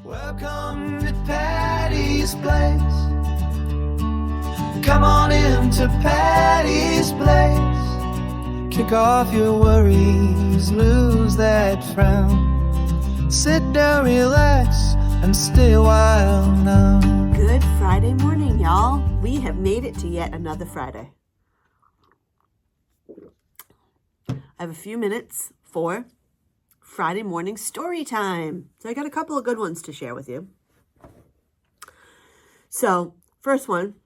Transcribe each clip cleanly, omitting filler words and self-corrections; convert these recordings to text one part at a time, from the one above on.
Welcome to Patty's Place. Come on into Patty's Place. Kick off your worries, lose that frown. Sit down, relax, and stay a while now. Good Friday morning, y'all. We have made it to yet another Friday. I have a few minutes for Friday morning story time. So I got a couple of good ones to share with you. So, first one.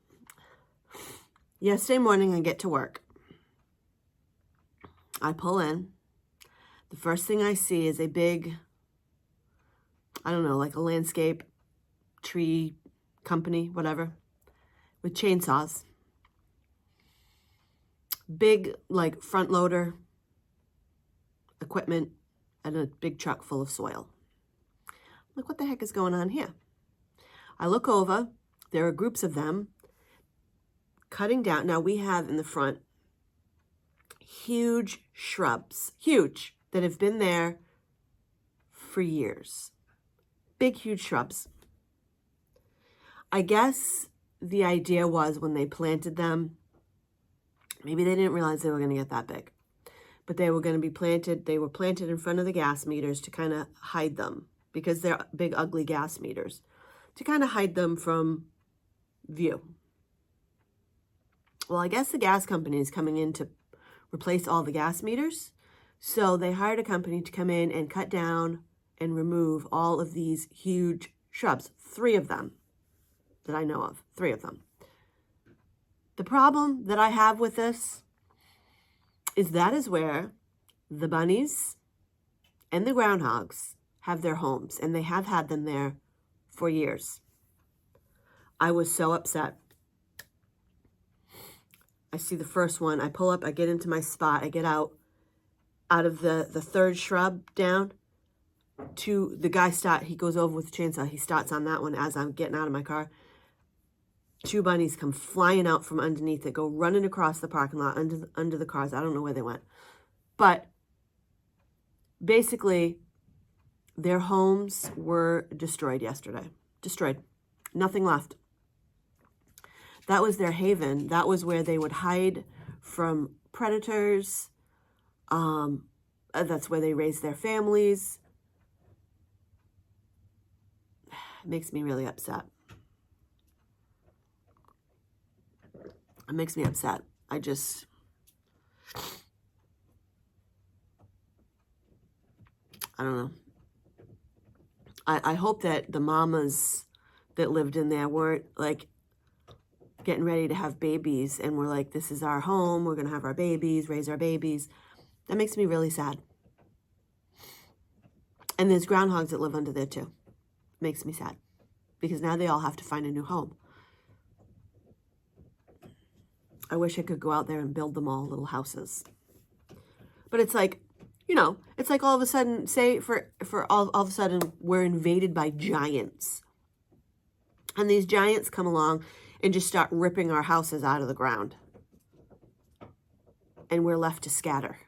Yesterday morning, I get to work. I pull in. The first thing I see is a big, I don't know, like a landscape tree company, whatever, with chainsaws. Big, like, front loader equipment and a big truck full of soil. I'm like, what the heck is going on here? I look over. There are groups of them cutting down. Now, we have in the front huge shrubs, huge, that have been there for years. Big, huge shrubs. I guess the idea was when they planted them, maybe they didn't realize they were going to get that big, but they were going to be planted. They were planted in front of the gas meters to kind of hide them because they're big, ugly gas meters, to kind of hide them from view. Well, I guess the gas company is coming in to replace all the gas meters. So they hired a company to come in and cut down and remove all of these huge shrubs, 3 of them that I know of, 3 of them. The problem that I have with this is that is where the bunnies and the groundhogs have their homes, and they have had them there for years. I was so upset. I see the first one. I pull up. I get into my spot. I get out of the third shrub down to the guy start. He goes over with the chainsaw. He starts on that one as I'm getting out of my car. 2 bunnies come flying out from underneath it, go running across the parking lot under the cars. I don't know where they went. But basically, their homes were destroyed yesterday. Destroyed. Nothing left. That was their haven. That was where they would hide from predators. That's where they raised their families. It makes me really upset. It makes me upset. I don't know. I hope that the mamas that lived in there weren't like getting ready to have babies and we're like, this is our home, we're going to have our babies, raise our babies. That makes me really sad. And there's groundhogs that live under there too. Makes me sad because now they all have to find a new home. I wish I could go out there and build them all little houses. But it's like, you know, it's like all of a sudden, say for all of a sudden we're invaded by giants. And these giants come along and just start ripping our houses out of the ground. And we're left to scatter.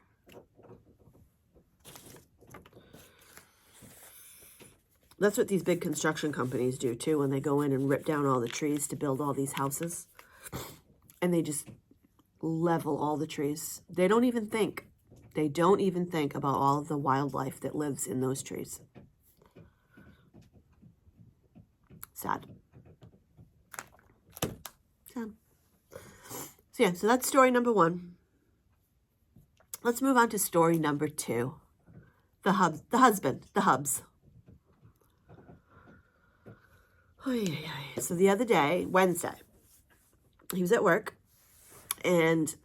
That's what these big construction companies do too, when they go in and rip down all the trees to build all these houses. And they just level all the trees. They don't even think. They don't even think about all of the wildlife that lives in those trees. Sad. So yeah, so that's story number 1. Let's move on to story number 2. The hubs. So the other day, Wednesday, he was at work, and,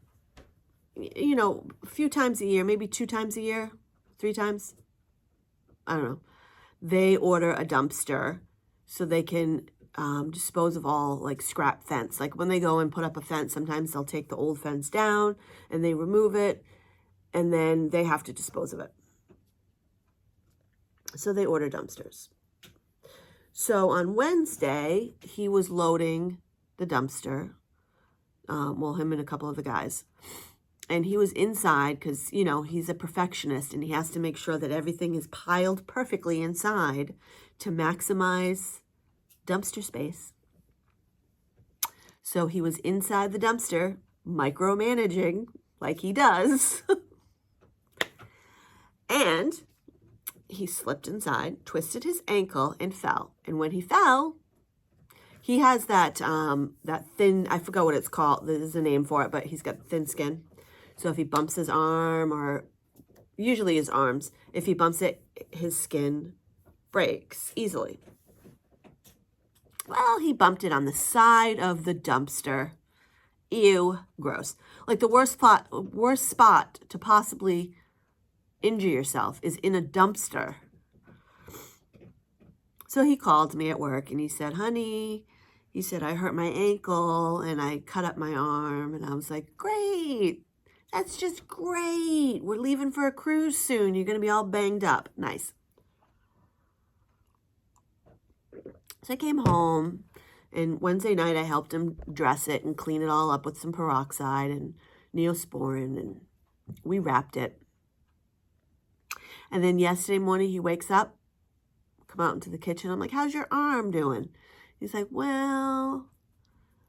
you know, a few times a year, maybe 2 times a year, 3 times, I don't know, they order a dumpster so they can dispose of all like scrap fence. Like when they go and put up a fence, sometimes they'll take the old fence down and they remove it and then they have to dispose of it. So they order dumpsters. So on Wednesday, he was loading the dumpster, him and a couple of the guys. And he was inside because, you know, he's a perfectionist and he has to make sure that everything is piled perfectly inside to maximize dumpster space. So he was inside the dumpster, micromanaging like he does. And he slipped inside, twisted his ankle, and fell. And when he fell, he has that that thin, I forgot what it's called. There's a name for it, but he's got thin skin. So if he bumps his arm, or usually his arms, if he bumps it, his skin breaks easily. Well, he bumped it on the side of the dumpster. Ew, gross. Like the worst spot to possibly injure yourself is in a dumpster. So he called me at work and he said, honey, he said, I hurt my ankle and I cut up my arm. And I was like, great. That's just great. We're leaving for a cruise soon. You're going to be all banged up. Nice. So I came home, and Wednesday night I helped him dress it and clean it all up with some peroxide and Neosporin, and we wrapped it. And then yesterday morning he wakes up, come out into the kitchen. I'm like, how's your arm doing? He's like, well,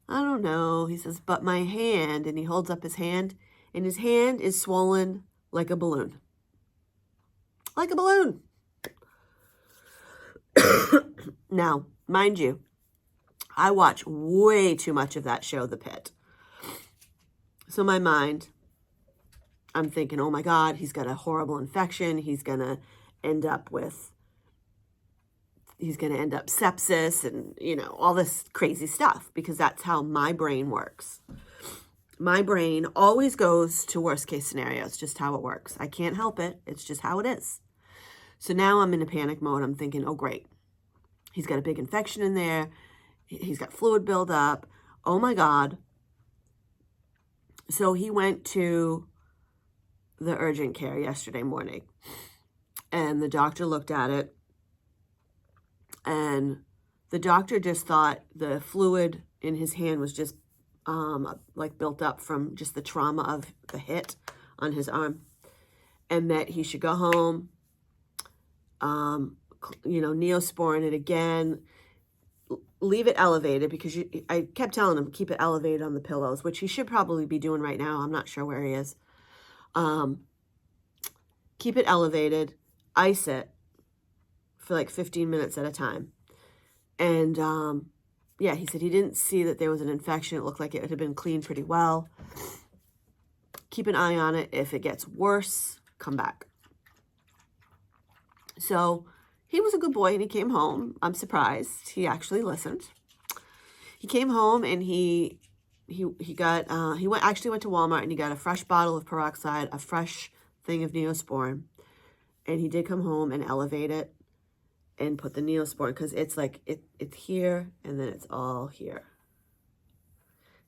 I don't know. He says, but my hand, and he holds up his hand, and his hand is swollen like a balloon. Like a balloon. Now, mind you, I watch way too much of that show, The Pit. So my mind, I'm thinking, oh my God, he's got a horrible infection. He's going to end up sepsis and, you know, all this crazy stuff, because that's how my brain works. My brain always goes to worst case scenarios, just how it works. I can't help it. It's just how it is. So now I'm in a panic mode. I'm thinking, oh, great. He's got a big infection in there. He's got fluid buildup. Oh my God. So he went to the urgent care yesterday morning, and the doctor looked at it, and the doctor just thought the fluid in his hand was just like built up from just the trauma of the hit on his arm, and that he should go home, you know, Neosporin it again, leave it elevated, because I kept telling him, keep it elevated on the pillows, which he should probably be doing right now. I'm not sure where he is. Keep it elevated, ice it for like 15 minutes at a time. And yeah, he said he didn't see that there was an infection. It looked like it had been cleaned pretty well. Keep an eye on it. If it gets worse, come back. So he was a good boy and he came home. I'm surprised. He actually listened. He came home and he actually went to Walmart and he got a fresh bottle of peroxide, a fresh thing of Neosporin. And he did come home and elevate it and put the Neosporin, because it's like, it's here and then it's all here.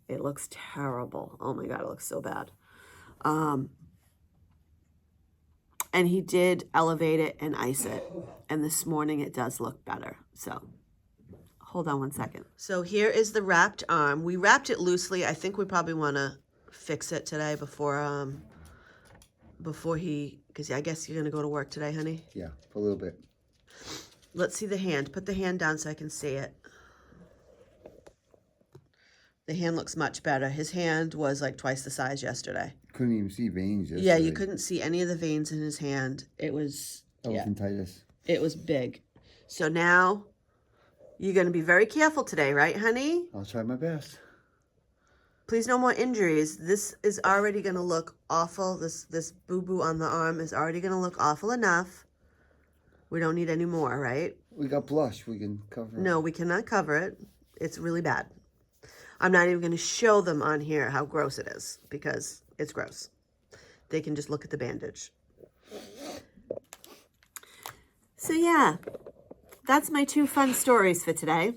It looks terrible. Oh my God, it looks so bad. And he did elevate it and ice it. And this morning it does look better. So hold on one second. So here is the wrapped arm. We wrapped it loosely. I think we probably want to fix it today before he, because I guess you're going to go to work today, honey? Yeah, for a little bit. Let's see the hand. Put the hand down so I can see it. The hand looks much better. His hand was like twice the size yesterday. Couldn't even see veins yesterday. Yeah, you couldn't see any of the veins in his hand. It was, elephantitis. It was big. So now you're going to be very careful today, right, honey? I'll try my best. Please, no more injuries. This is already going to look awful. This boo-boo on the arm is already going to look awful enough. We don't need any more, right? We got blush. We can cover it. No, we cannot cover it. It's really bad. I'm not even going to show them on here how gross it is, because it's gross. They can just look at the bandage. So yeah, that's my 2 fun stories for today.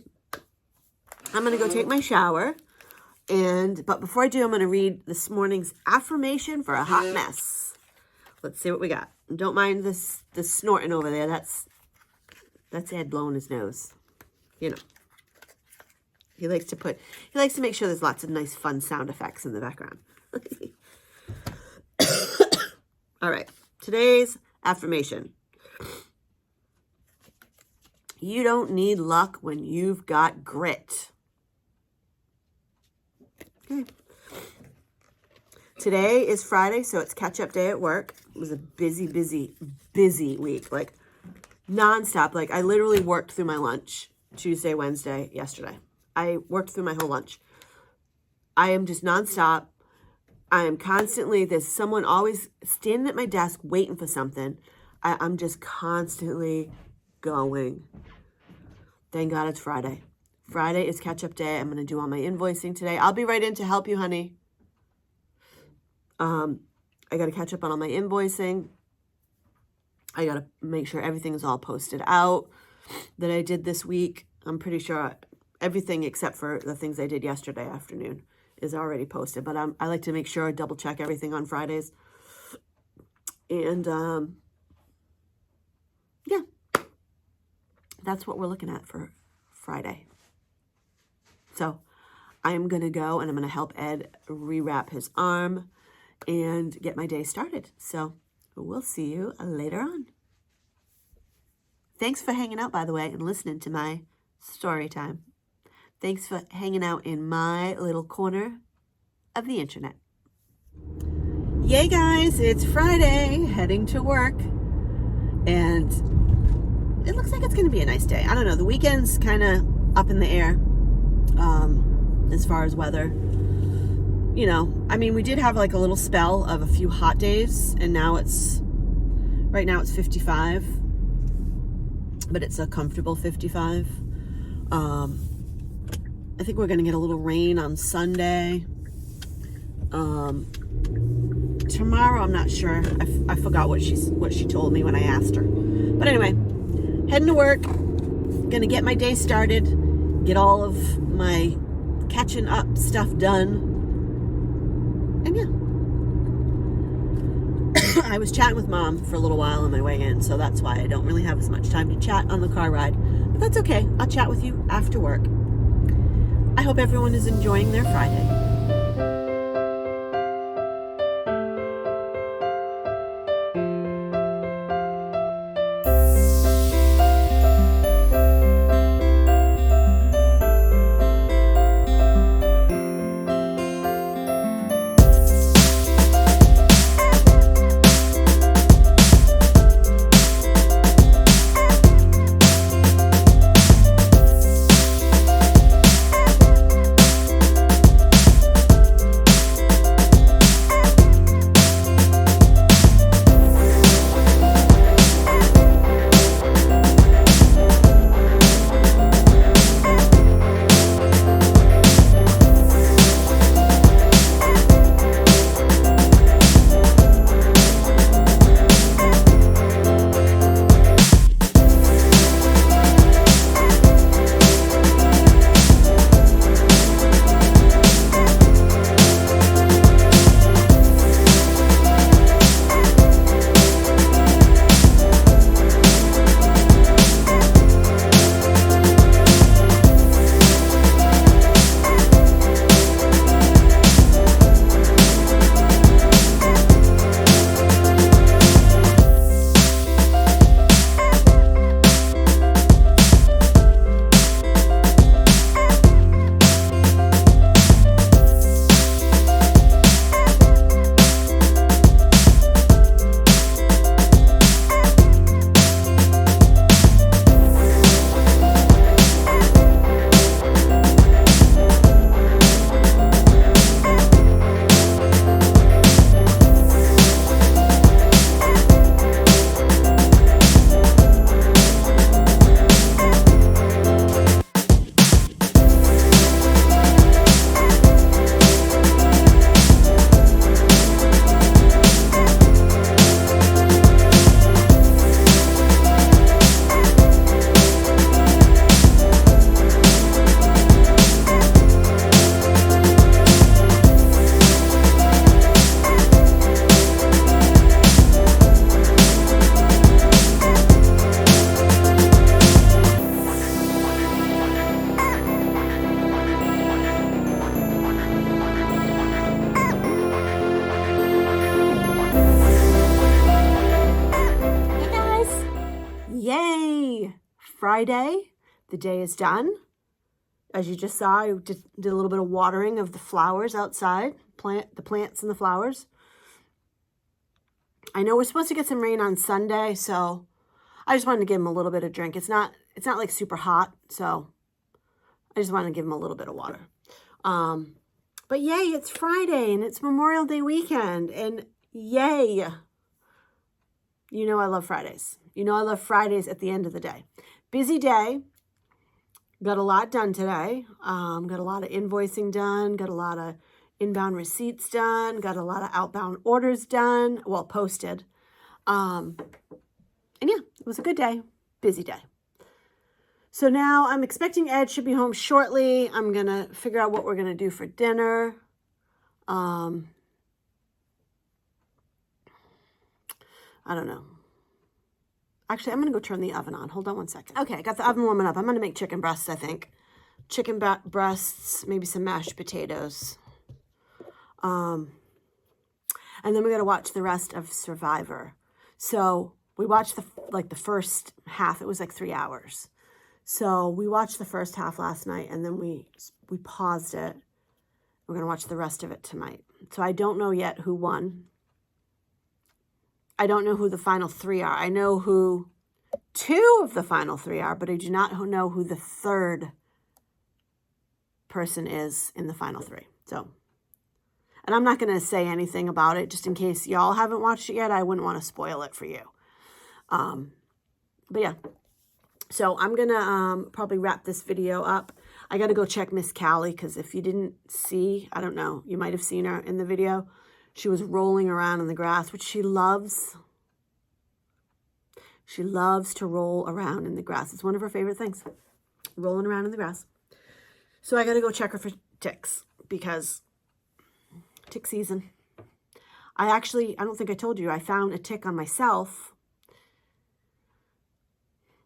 I'm going to go take my shower. But before I do, I'm going to read this morning's affirmation for a hot mess. Let's see what we got. Don't mind this snorting over there. That's Ed blowing his nose. You know. He likes to make sure there's lots of nice fun sound effects in the background. All right, today's affirmation. You don't need luck when you've got grit. Okay. Today is Friday, so it's catch-up day at work. It was a busy week, like nonstop. Like I literally worked through my lunch Tuesday, Wednesday, yesterday. I worked through my whole lunch. I am just nonstop. I am constantly, there's someone always standing at my desk waiting for something. I'm just constantly going. Thank God it's Friday. Friday is catch-up day. I'm going to do all my invoicing today. I'll be right in to help you, honey. I got to catch up on all my invoicing. I got to make sure everything is all posted out that I did this week. I'm pretty sure everything except for the things I did yesterday afternoon is already posted. But I like to make sure I double check everything on Fridays. And yeah, that's what we're looking at for Friday. So I'm going to go and I'm going to help Ed rewrap his arm and get my day started. So we'll see you later on. Thanks for hanging out, by the way, and listening to my story time. Thanks for hanging out in my little corner of the internet. Yay, guys, it's Friday, heading to work. And it looks like it's going to be a nice day. I don't know, the weekend's kind of up in the air as far as weather. You know, I mean, we did have like a little spell of a few hot days, and now right now it's 55, but it's a comfortable 55. I think we're going to get a little rain on Sunday. Tomorrow, I'm not sure. I forgot what she told me when I asked her. But anyway, heading to work, gonna get my day started, get all of my catching up stuff done. And yeah, I was chatting with Mom for a little while on my way in, so that's why I don't really have as much time to chat on the car ride. But that's okay. I'll chat with you after work. I hope everyone is enjoying their Friday. Friday. The day is done. As you just saw, I did a little bit of watering of the flowers outside, the plants and the flowers. I know we're supposed to get some rain on Sunday, so I just wanted to give them a little bit of drink. It's not like super hot, so I just wanted to give them a little bit of water. But yay, it's Friday and it's Memorial Day weekend, and yay. You know I love Fridays. You know I love Fridays at the end of the day. Busy day. Got a lot done today. Got a lot of invoicing done. Got a lot of inbound receipts done. Got a lot of outbound orders done. Well, posted. And yeah, it was a good day. Busy day. So now I'm expecting Ed should be home shortly. I'm going to figure out what we're going to do for dinner. I don't know. Actually, I'm going to go turn the oven on. Hold on one second. Okay, I got the oven warming up. I'm going to make chicken breasts, I think. Chicken breasts, maybe some mashed potatoes. And then we're going to watch the rest of Survivor. So we watched the first half. It was like 3 hours. So we watched the first half last night, and then we paused it. We're going to watch the rest of it tonight. So I don't know yet who won. I don't know who the final 3 are. I know who 2 of the final 3 are, but I do not know who the third person is in the final 3. So, and I'm not going to say anything about it just in case y'all haven't watched it yet. I wouldn't want to spoil it for you. But yeah. So I'm going to probably wrap this video up. I got to go check Miss Callie, because if you didn't see, I don't know, you might have seen her in the video. She was rolling around in the grass, which she loves. She loves to roll around in the grass. It's one of her favorite things, rolling around in the grass. So I got to go check her for ticks, because tick season. I don't think I told you, I found a tick on myself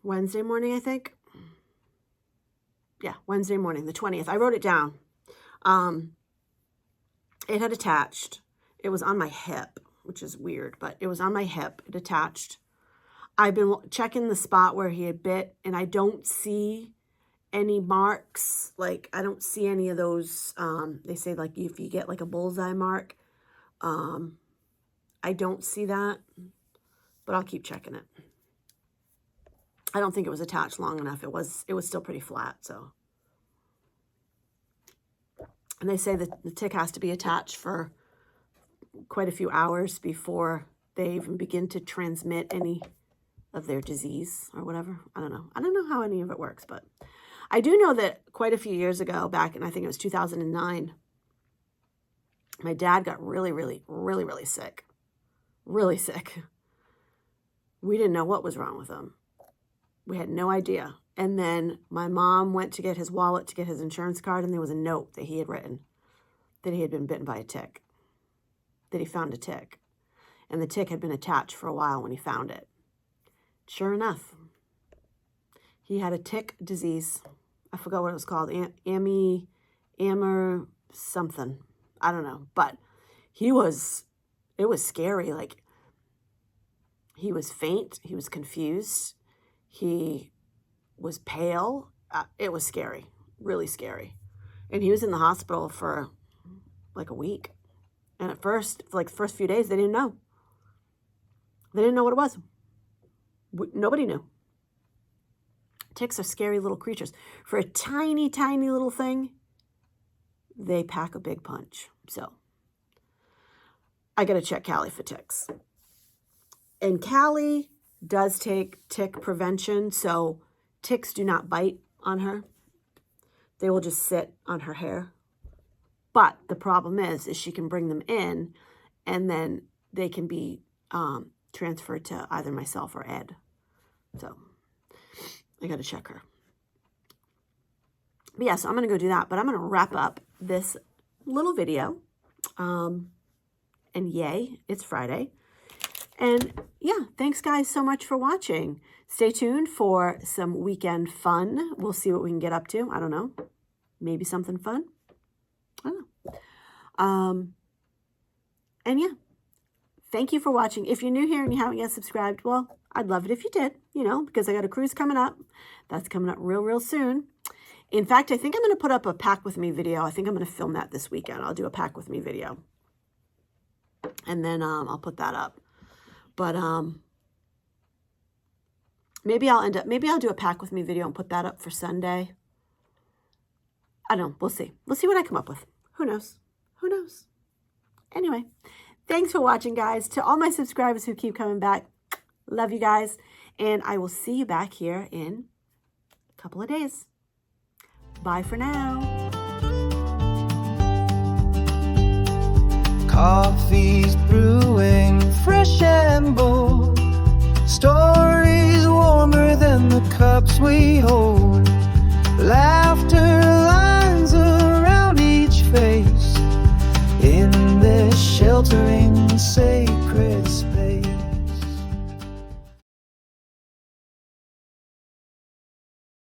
Wednesday morning, I think. Yeah, Wednesday morning, the 20th. I wrote it down. It had attached. It was on my hip, which is weird, but it was on my hip. It attached. I've been checking the spot where he had bit, and I don't see any marks. Like, I don't see any of those. They say, like, if you get like a bullseye mark, I don't see that, but I'll keep checking it. I don't think it was attached long enough. It was still pretty flat, so. And they say that the tick has to be attached for quite a few hours before they even begin to transmit any of their disease or whatever. I don't know. I don't know how any of it works, but I do know that quite a few years ago, back in, I think it was 2009, my dad got really, really, really, really sick. Really sick. We didn't know what was wrong with him. We had no idea. And then my mom went to get his wallet to get his insurance card, and there was a note that he had written that he had been bitten by a tick, that he found a tick. And the tick had been attached for a while when he found it. Sure enough, he had a tick disease. I forgot what it was called. Ammer something. I don't know. But it was scary. Like, he was faint. He was confused. He was pale. It was scary. Really scary. And he was in the hospital for like a week. And at first, for like the first few days, they didn't know. They didn't know what it was. Nobody knew. Ticks are scary little creatures. For a tiny, tiny little thing, they pack a big punch. So I got to check Callie for ticks. And Callie does take tick prevention, so ticks do not bite on her. They will just sit on her hair. But the problem is she can bring them in, and then they can be transferred to either myself or Ed. So I got to check her. But yeah, so I'm going to go do that. But I'm going to wrap up this little video. And yay, it's Friday. And yeah, thanks guys so much for watching. Stay tuned for some weekend fun. We'll see what we can get up to. I don't know. Maybe something fun. I don't know. And yeah, thank you for watching. If you're new here and you haven't yet subscribed, well, I'd love it if you did, you know, because I got a cruise coming up. That's coming up real, real soon. In fact, I think I'm going to put up a pack with me video. I think I'm going to film that this weekend. I'll do a pack with me video. And then I'll put that up. But maybe I'll do a pack with me video and put that up for Sunday. I don't know. We'll see. We'll see what I come up with. Who knows? Who knows? Anyway, thanks for watching, guys. To all my subscribers who keep coming back, love you guys. And I will see you back here in a couple of days. Bye for now. Coffee's brewing, fresh and bold. Stories warmer than the cups we hold.